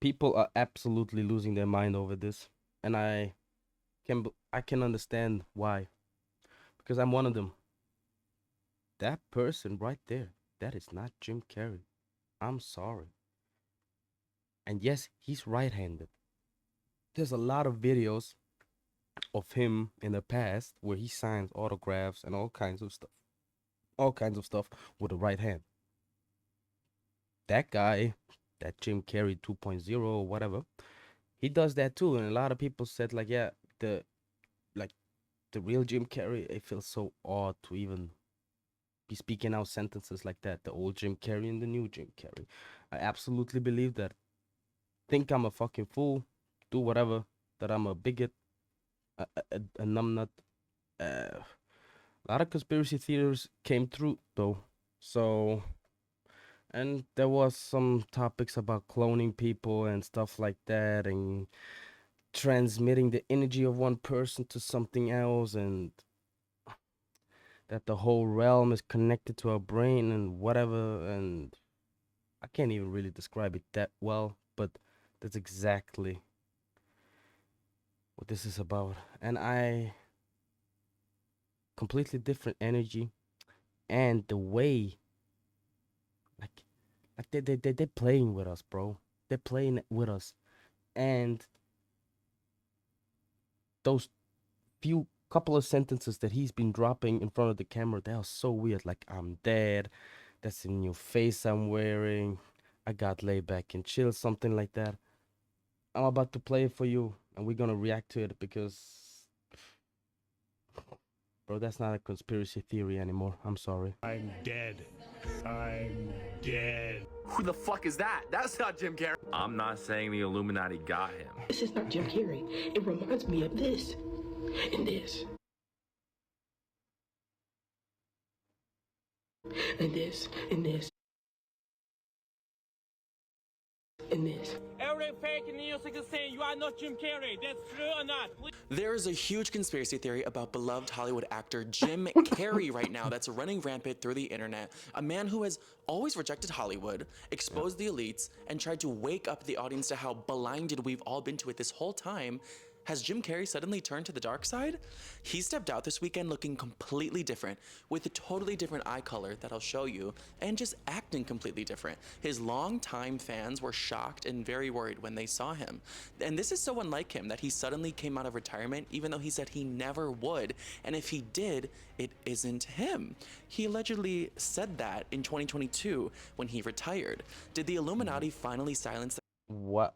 People are absolutely losing their mind over this, and I can understand why, because I'm one of them. That person right there, that is not Jim Carrey. I'm sorry. And yes, he's right-handed. There's a lot of videos of him in the past where he signs autographs and all kinds of stuff. All kinds of stuff with the right hand. That guy, that Jim Carrey 2.0 or whatever, he does that too. And a lot of people said like, yeah, like the real Jim Carrey, it feels so odd to even be speaking out sentences like that. The old Jim Carrey and the new Jim Carrey. I absolutely believe that. Think I'm a fucking fool, do whatever, that I'm a bigot, a numbnut. A lot of conspiracy theories came through though. So, and there was some topics about cloning people and stuff like that, and transmitting the energy of one person to something else, and that the whole realm is connected to our brain and whatever. And I can't even really describe it that well, but that's exactly what this is about. And I completely different energy, and the way, like they're playing with us, bro. They're playing with us. And those few couple of sentences that he's been dropping in front of the camera, they are so weird. Like, I'm dead, that's in your face I'm wearing, I got laid back and chill, something like that. I'm about to play it for you, and we're gonna react to it because, bro, that's not a conspiracy theory anymore. I'm sorry. I'm dead. I'm dead. Who the fuck is that? That's not Jim Carrey. I'm not saying the Illuminati got him. This is not Jim Carrey. It reminds me of this and this and this and this and this. Every fake news is saying you are not Jim Carrey. That's true or not? There is a huge conspiracy theory about beloved Hollywood actor Jim Carrey right now that's running rampant through the internet. A man who has always rejected Hollywood, exposed the elites, and tried to wake up the audience to how blinded we've all been to it this whole time. Has Jim Carrey suddenly turned to the dark side? He stepped out this weekend looking completely different, with a totally different eye color that I'll show you, and just acting completely different. His longtime fans were shocked and very worried when they saw him. And this is so unlike him that he suddenly came out of retirement, even though he said he never would. And if he did, it isn't him. He allegedly said that in 2022 when he retired. Did the Illuminati finally silence What?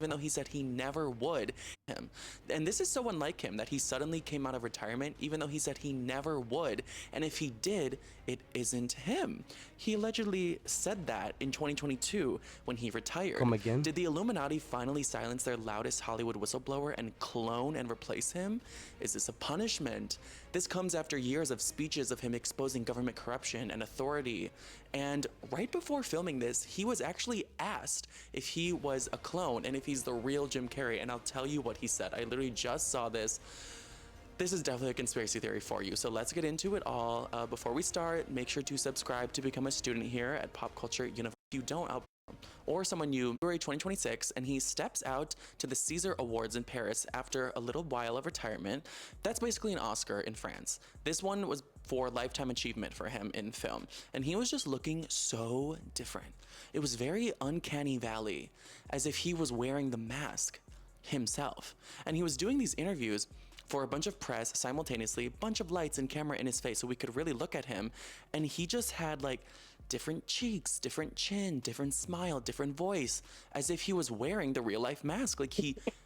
even though he said he never would him? And this is so unlike him that he suddenly came out of retirement, even though he said he never would. And if he did, it isn't him. He allegedly said that in 2022 when he retired. Come again? Did the Illuminati finally silence their loudest Hollywood whistleblower and clone and replace him? Is this a punishment? This comes after years of speeches of him exposing government corruption and authority. And right before filming this, he was actually asked if he was a clone and if he's the real Jim Carrey. And I'll tell you what he said. I literally just saw this. This is definitely a conspiracy theory for you. So let's get into it all. Before we start, make sure to subscribe to become a student here at Pop Culture University. If you don't, or someone new, February 2026, and he steps out to the Caesar Awards in Paris after a little while of retirement. That's basically an Oscar in France. This one was for lifetime achievement for him in film, and he was just looking so different. It was very uncanny valley, as if he was wearing the mask himself. And he was doing these interviews for a bunch of press simultaneously, a bunch of lights and camera in his face so we could really look at him, and he just had like different cheeks, different chin, different smile, different voice, as if he was wearing the real life mask. Like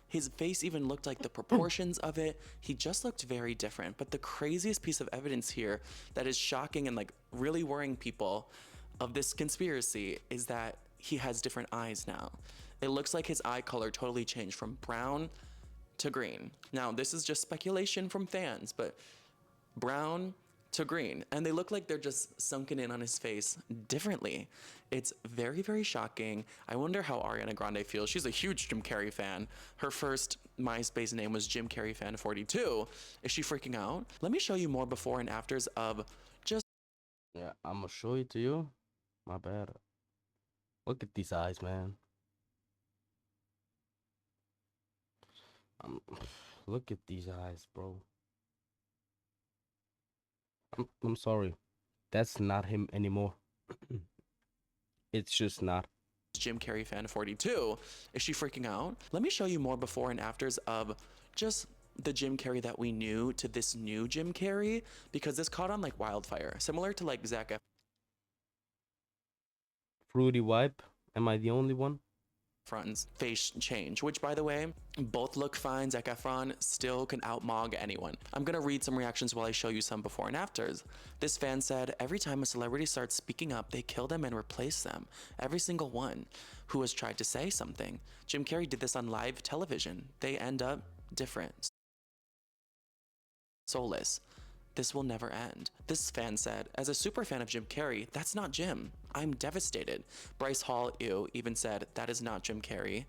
his face even looked like the proportions of it. He just looked very different. But the craziest piece of evidence here that is shocking and like really worrying people of this conspiracy is that he has different eyes now. It looks like his eye color totally changed from brown to green. Now, this is just speculation from fans, but brown to green, and they look like they're just sunken in on his face differently. It's very, very shocking. I wonder how Ariana Grande feels. She's a huge Jim Carrey fan. Her first MySpace name was Jim Carrey Fan 42. Is she freaking out? Let me show you more before and afters of just Yeah, I'm gonna show it to you. My bad. Look at these eyes, man. Um, look at these eyes, bro. I'm sorry. That's not him anymore. It's just not. Jim Carrey fan 42. Is she freaking out? Let me show you more before and afters of just the Jim Carrey that we knew to this new Jim Carrey, because this caught on like wildfire, similar to like Zac Fruity wipe. Am I the only one? Efron's face change, which by the way, both look fine. Zac Efron still can outmog anyone. I'm gonna read some reactions while I show you some before and afters. This fan said, every time a celebrity starts speaking up, they kill them and replace them. Every single one who has tried to say something. Jim Carrey did this on live television. They end up different. Soulless. This will never end. This fan said, as a super fan of Jim Carrey, that's not Jim. I'm devastated. Bryce Hall, ew, even said, that is not Jim Carrey.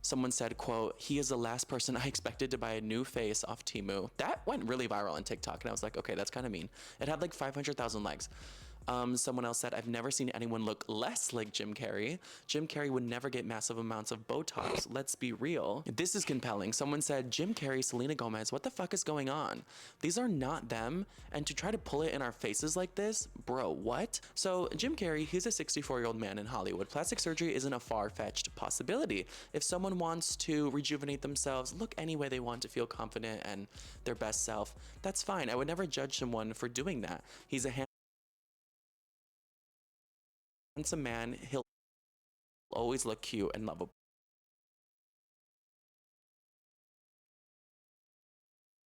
Someone said, quote, he is the last person I expected to buy a new face off Temu. That went really viral on TikTok, and I was like, okay, that's kind of mean. It had like 500,000 likes. Someone else said, I've never seen anyone look less like Jim Carrey. Jim Carrey would never get massive amounts of Botox. Let's be real. This is compelling. Someone said, Jim Carrey, Selena Gomez, what the fuck is going on? These are not them. And to try to pull it in our faces like this, bro, what? So Jim Carrey, he's a 64-year-old man in Hollywood. Plastic surgery isn't a far-fetched possibility. If someone wants to rejuvenate themselves, look any way they want to feel confident and their best self, that's fine. I would never judge someone for doing that. He's a handsome man, he'll always look cute and lovable.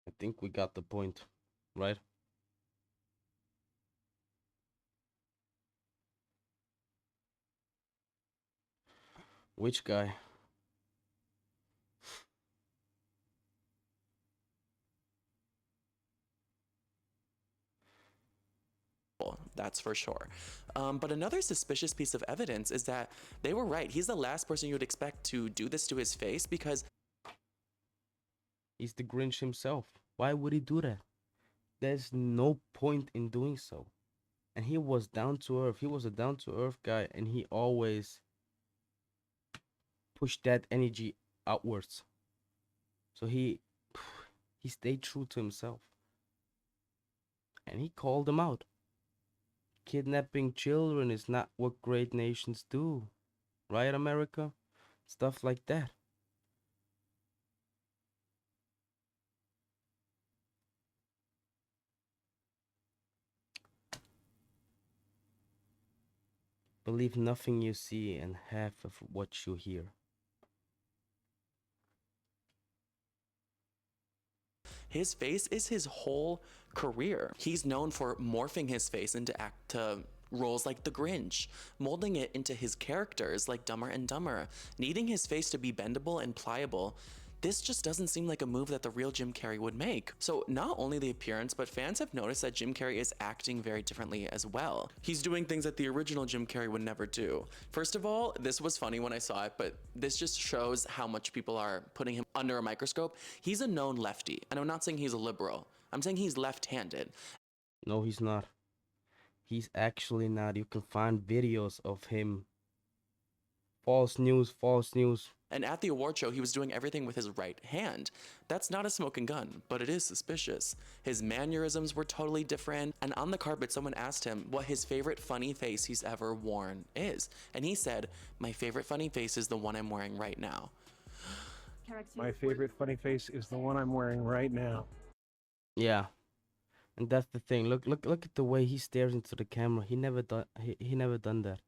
I think we got the point, right? Which guy? That's for sure. But another suspicious piece of evidence is that they were right. He's the last person you would expect to do this to his face because He's the Grinch himself. Why would he do that? There's no point in doing so. And he was down to earth. He was a down to earth guy, and he always pushed that energy outwards. So he stayed true to himself. And he called them out. Kidnapping children is not what great nations do. Right, America? Stuff like that. Believe nothing you see and half of what you hear. his face is his whole career. He's known for morphing his face into roles like the Grinch, molding it into his characters like Dumber and Dumber, needing his face to be bendable and pliable. This just doesn't seem like a move that the real Jim Carrey would make. So not only the appearance, but fans have noticed that Jim Carrey is acting very differently as well. He's doing things that the original Jim Carrey would never do. First of all, this was funny when I saw it, but this just shows how much people are putting him under a microscope. He's a known lefty, and I'm not saying he's a liberal. I'm saying he's left-handed. No, he's not. He's actually not. You can find videos of him. False news, false news. And at the award show, he was doing everything with his right hand. That's not a smoking gun, but it is suspicious. His mannerisms were totally different. And on the carpet, someone asked him what his favorite funny face he's ever worn is. And he said, my favorite funny face is the one I'm wearing right now. My favorite funny face is the one I'm wearing right now. Yeah. And that's the thing. Look at the way he stares into the camera. He never done that.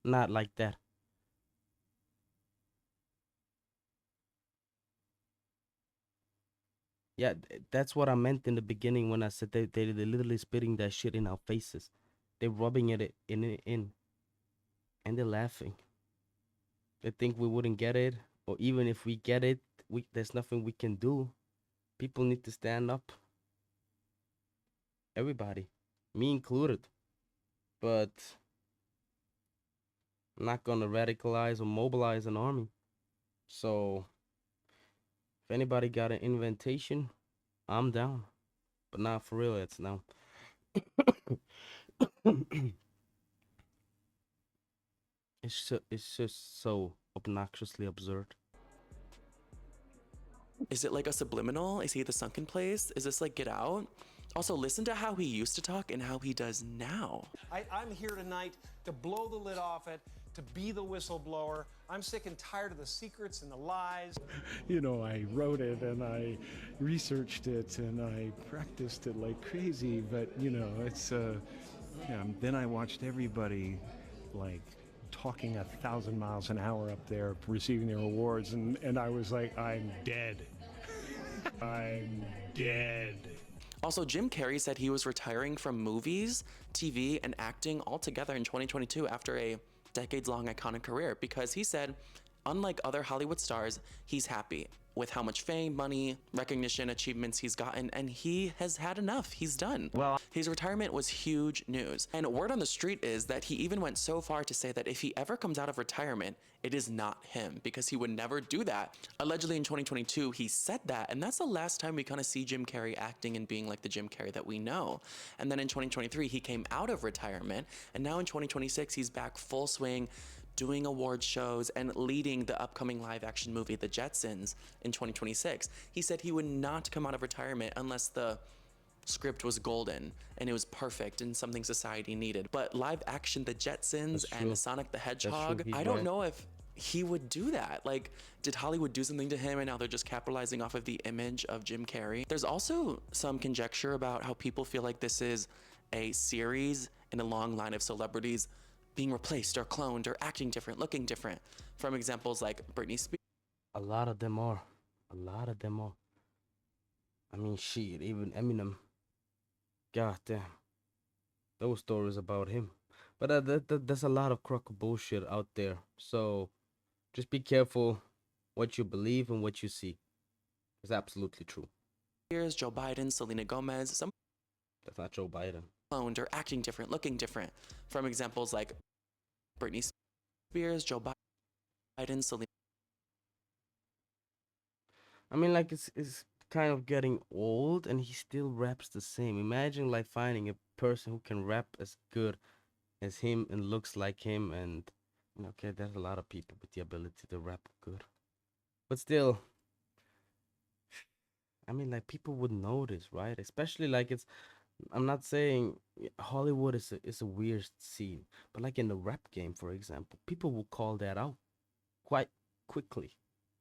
Not like that. Yeah, that's what I meant in the beginning when I said they're literally spitting that shit in our faces. They're rubbing it in. And they're laughing. They think we wouldn't get it. Or even if we get it, there's nothing we can do. People need to stand up. Everybody. Me included. But I'm not gonna radicalize or mobilize an army. So if anybody got an invitation, I'm down. But not for real, it's now. It's just so obnoxiously absurd. Is it like a subliminal? Is he the sunken place? Is this like Get Out? Also, listen to how he used to talk and how he does now. I'm here tonight to blow the lid off it, to be the whistleblower. I'm sick and tired of the secrets and the lies. You know, I wrote it and I researched it and I practiced it like crazy, but you know, it's then I watched everybody like talking 1,000 miles an hour up there receiving their awards, and I was like, I'm dead. I'm dead. Also, Jim Carrey said he was retiring from movies, TV, and acting altogether in 2022 after a decades-long iconic career because he said, unlike other Hollywood stars, he's happy with how much fame, money, recognition, achievements he's gotten, and he has had enough. He's done. Well, his retirement was huge news. And word on the street is that he even went so far to say that if he ever comes out of retirement, it is not him because he would never do that. Allegedly in 2022, he said that, and that's the last time we kind of see Jim Carrey acting and being like the Jim Carrey that we know. And then in 2023, he came out of retirement, and now in 2026, he's back full swing, doing award shows and leading the upcoming live action movie The Jetsons in 2026. He said he would not come out of retirement unless the script was golden and it was perfect and something society needed. But live action The Jetsons and Sonic the Hedgehog, I don't know if he would do that. Like, did Hollywood do something to him and now they're just capitalizing off of the image of Jim Carrey? There's also some conjecture about how people feel like this is a series in a long line of celebrities being replaced or cloned or acting different, looking different. From examples like Britney Spears. A lot of them are. A lot of them are. I mean, shit, even Eminem. God damn. Those stories about him. But there's a lot of crock bullshit out there. So just be careful what you believe and what you see. It's absolutely true. Joe Biden, Selena Gomez, some That's not Joe Biden. cloned or acting different, looking different. From examples like Britney Spears, Joe Biden, Selena. I mean, like, it's kind of getting old and he still raps the same. Imagine like finding a person who can rap as good as him and looks like him, and okay, there's a lot of people with the ability to rap good. But still, I mean, like, people would notice, right? Especially like I'm not saying Hollywood is a weird scene, but like in the rap game, for example, people will call that out quite quickly.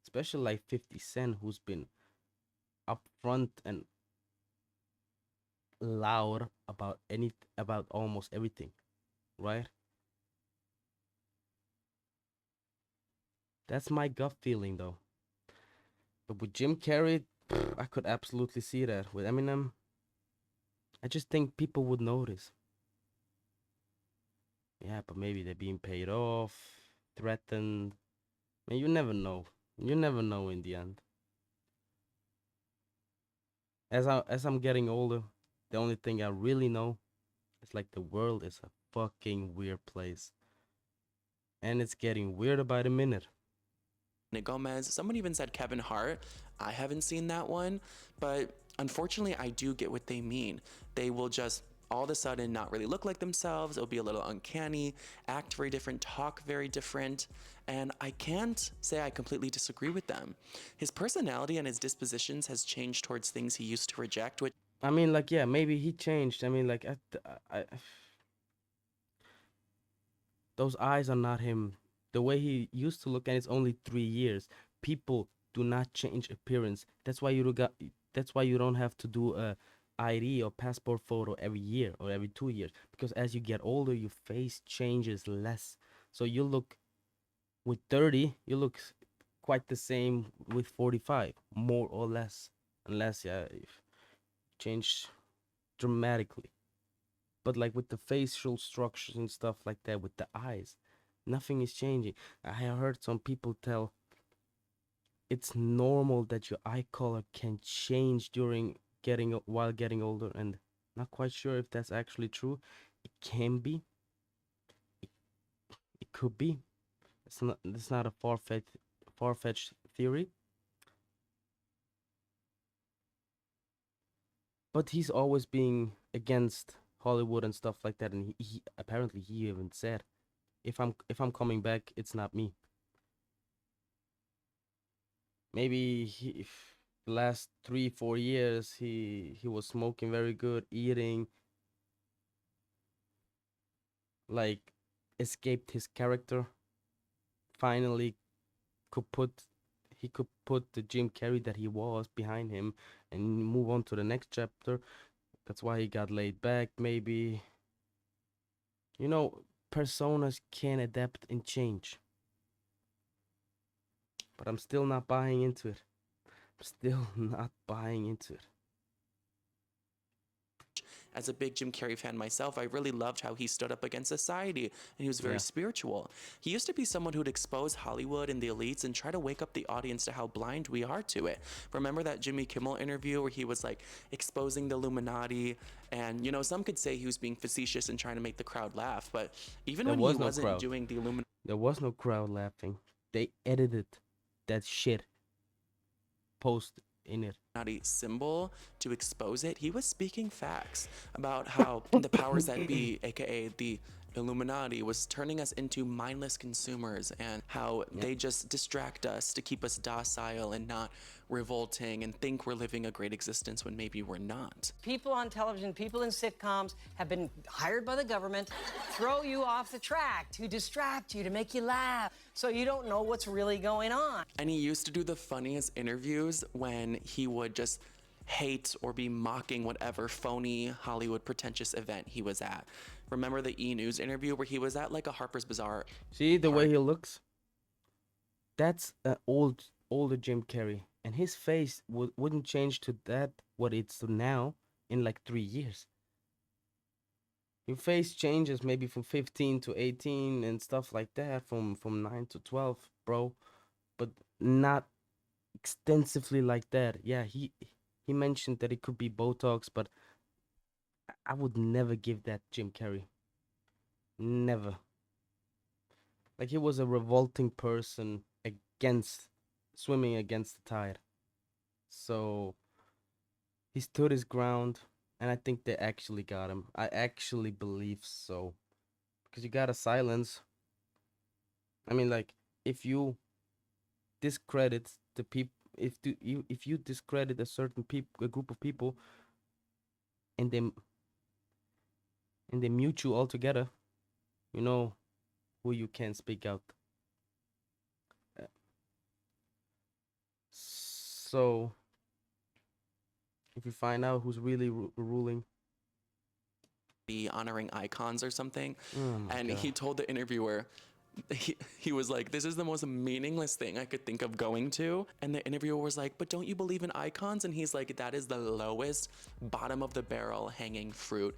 Especially like 50 Cent, who's been upfront and loud about almost everything, right? That's my gut feeling though. But with Jim Carrey, I could absolutely see that. With Eminem, I just think people would notice. Yeah, but maybe they're being paid off, threatened. Man, you never know. You never know in the end. As I'm getting older, the only thing I really know is like the world is a fucking weird place. And it's getting weirder by the minute. Gomez. Someone even said Kevin Hart. I haven't seen that one, but unfortunately, I do get what they mean. They will just all of a sudden not really look like themselves. It'll be a little uncanny, act very different, talk very different. And I can't say I completely disagree with them. His personality and his dispositions has changed towards things he used to reject, which I mean, like, yeah, maybe he changed. I mean, like, those eyes are not him. The way he used to look, and it's only 3 years. People do not change appearance. That's why you got. That's why you don't have to do a ID or passport photo every year or every 2 years. Because as you get older, your face changes less. So you look with 30, you look quite the same with 45, more or less, unless if change dramatically. But like with the facial structures and stuff like that, with the eyes, nothing is changing. I have heard some people tell it's normal that your eye color can change while getting older, and not quite sure if that's actually true. It can be. It could be. It's not a far-fetched theory. But he's always being against Hollywood and stuff like that, and he apparently he even said, if I'm coming back, it's not me. Maybe The last 3 4 years, he was smoking very good, eating, like escaped his character. Finally, could put he could put the Jim Carrey that he was behind him and move on to the next chapter. That's why he got laid back. Maybe personas can adapt and change, but I'm still not buying into it. I'm still not buying into it. As a big Jim Carrey fan myself, I really loved how he stood up against society, and he was very Yeah. spiritual. He used to be someone who'd expose Hollywood and the elites and try to wake up the audience to how blind we are to it. Remember that Jimmy Kimmel interview where he was like exposing the Illuminati, and some could say he was being facetious and trying to make the crowd laugh, but even There when he was no wasn't crowd. doing the Illuminati There was no crowd laughing. They edited that shit post in it. symbol to expose it, he was speaking facts about how the powers that be, aka the Illuminati, was turning us into mindless consumers, and how they just distract us to keep us docile and not revolting and think we're living a great existence when maybe we're not. People on television, people in sitcoms have been hired by the government to throw you off the track, to distract you, to make you laugh, so you don't know what's really going on. And he used to do the funniest interviews when he would just hate or be mocking whatever phony Hollywood pretentious event he was at. Remember the E! News interview where he was at like a Harper's Bazaar? See the way he looks? That's an older Jim Carrey, and his face wouldn't change to that what it's now in like 3 years. Your face changes maybe from 15 to 18 and stuff like that, from 9 to 12, bro, but not extensively like that. Yeah, he mentioned that it could be Botox, but I would never give that Jim Carrey. Never. Like, he was a revolting person swimming against the tide. So he stood his ground, and I think they actually got him. I actually believe so. Because you gotta silence. I mean, like, if you discredit the people, if you discredit a group of people, and they mute you altogether, you know who you can speak out. So if you find out who's really ruling, Be honoring icons or something. oh my And God. he told the interviewer, he was like, this is the most meaningless thing I could think of going to. And the interviewer was like, but don't you believe in icons? And he's like, that is the lowest, bottom of the barrel hanging fruit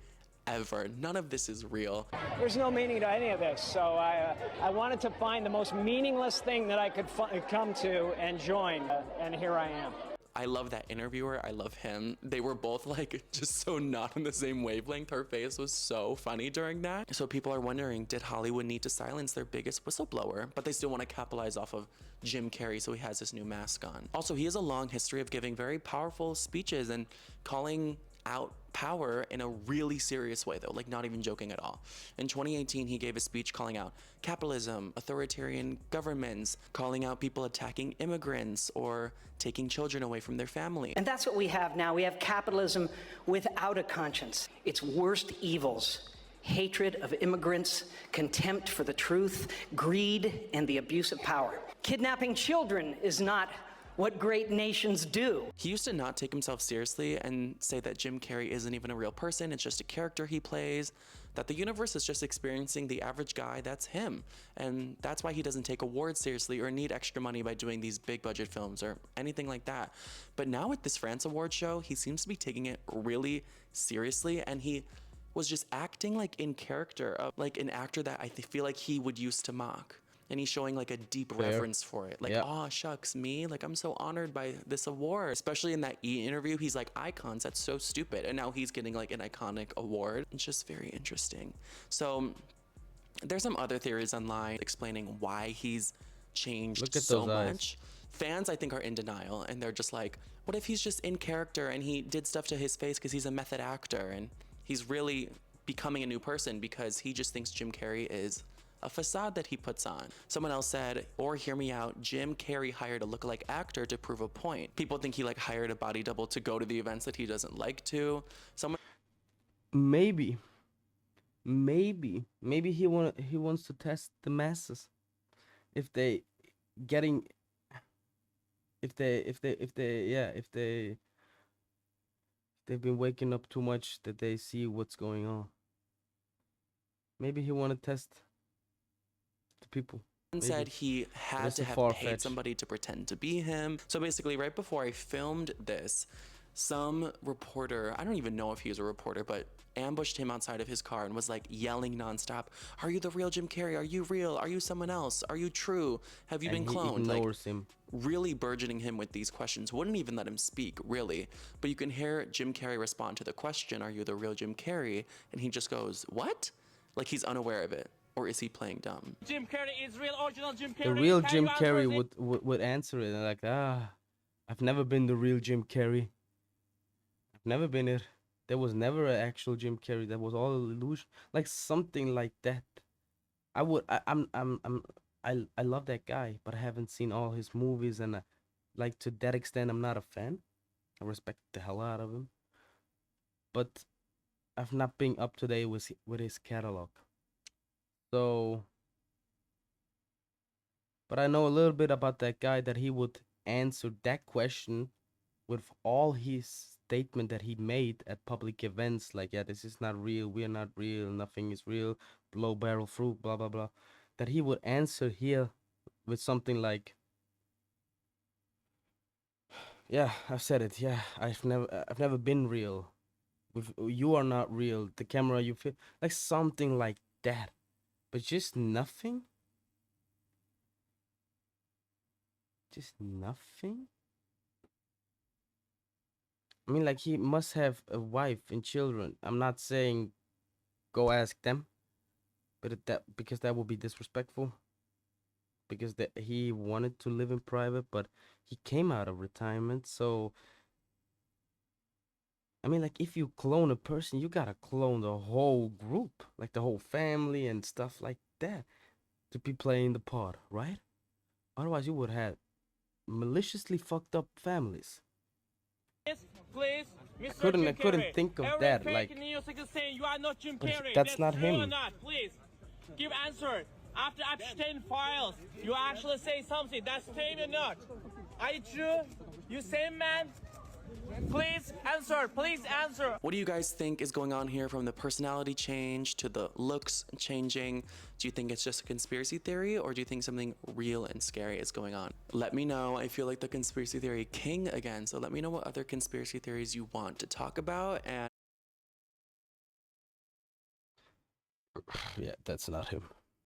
ever. None of this is real. There's no meaning to any of this, so I wanted to find the most meaningless thing that I could come to and join, and here I am. I love that interviewer. I love him. They were both like just so not on the same wavelength. Her face was so funny during that. So people are wondering, did Hollywood need to silence their biggest whistleblower? But they still want to capitalize off of Jim Carrey, so he has this new mask on. Also, he has a long history of giving very powerful speeches and calling out power in a really serious way, though, like not even joking at all. In 2018, he gave a speech calling out capitalism, authoritarian governments, calling out people attacking immigrants or taking children away from their family. And that's what we have now. We have capitalism without a conscience. Its worst evils: hatred of immigrants, contempt for the truth, greed, and the abuse of power. Kidnapping children is not what great nations do. He used to not take himself seriously and say that Jim Carrey isn't even a real person, it's just a character he plays, that the universe is just experiencing the average guy that's him. And that's why he doesn't take awards seriously or need extra money by doing these big budget films or anything like that. But now with this France Award show, he seems to be taking it really seriously, and he was just acting like in character of like an actor that I feel like he would used to mock. And he's showing like a deep reverence for it. Like, Yep. oh, shucks, me? Like, I'm so honored by this award. Especially in that E! Interview, he's like, icons, that's so stupid. And now he's getting like an iconic award. It's just very interesting. So there's some other theories online explaining why he's changed Look at so those eyes. much. Fans, I think, are in denial. And they're just like, what if he's just in character and he did stuff to his face because he's a method actor and he's really becoming a new person because he just thinks Jim Carrey is a facade that he puts on. Someone else said, or hear me out, Jim Carrey hired a lookalike actor to prove a point. People think he like hired a body double to go to the events that he doesn't like to. Someone Maybe, maybe he wants to test the masses. If they getting, if they've been waking up too much that they see what's going on. Maybe he want to test the people. said he had That's to a have far-fetched. paid somebody to pretend to be him. So basically, right before I filmed this, some reporter, I don't even know if he was a reporter, but ambushed him outside of his car and was like yelling nonstop, "Are you the real Jim Carrey? Are you real? Are you someone else? Are you true? Have you been cloned?" He ignores him. Really burgeoning him with these questions. Wouldn't even let him speak, really. But you can hear Jim Carrey respond to the question, "Are you the real Jim Carrey?" And he just goes, "What?" Like he's unaware of it. Or is he playing dumb? Jim Carrey is real original Jim Carrey. The real Can Jim you answer Carrey it? would answer it like, I've never been the real Jim Carrey. I've never been it. There was never an actual Jim Carrey. That was all illusion. Like something like that. I love that guy, but I haven't seen all his movies, and like to that extent, I'm not a fan. I respect the hell out of him, but I've not been up to date with his catalog. So, but I know a little bit about that guy, that he would answer that question with all his statement that he made at public events, like, yeah, this is not real, we are not real, nothing is real, low barrel fruit, blah blah blah, that he would answer here with something like, yeah, I've said it, yeah, I've never been real, with you are not real, the camera you feel, like something like that, but just nothing. I mean, like, he must have a wife and children. I'm not saying go ask them, but because that would be disrespectful. Because that he wanted to live in private, but he came out of retirement. So, I mean, like, if you clone a person, you gotta clone the whole group, like the whole family and stuff like that, to be playing the part, right? Otherwise, you would have maliciously fucked up families. Please, Mr. I Jim couldn't Carrey. think of Every that, fake like, news is saying you are not Jim but Carrey. that's not true or him. not? Please, give answer. After Epstein files, you actually say something. That's same or not? Are you true? You same man? Please answer. Please answer. What do you guys think is going on here, from the personality change to the looks changing? Do you think it's just a conspiracy theory, or do you think something real and scary is going on? Let me know. I feel like the conspiracy theory king again, so let me know what other conspiracy theories you want to talk about. And yeah, that's not him.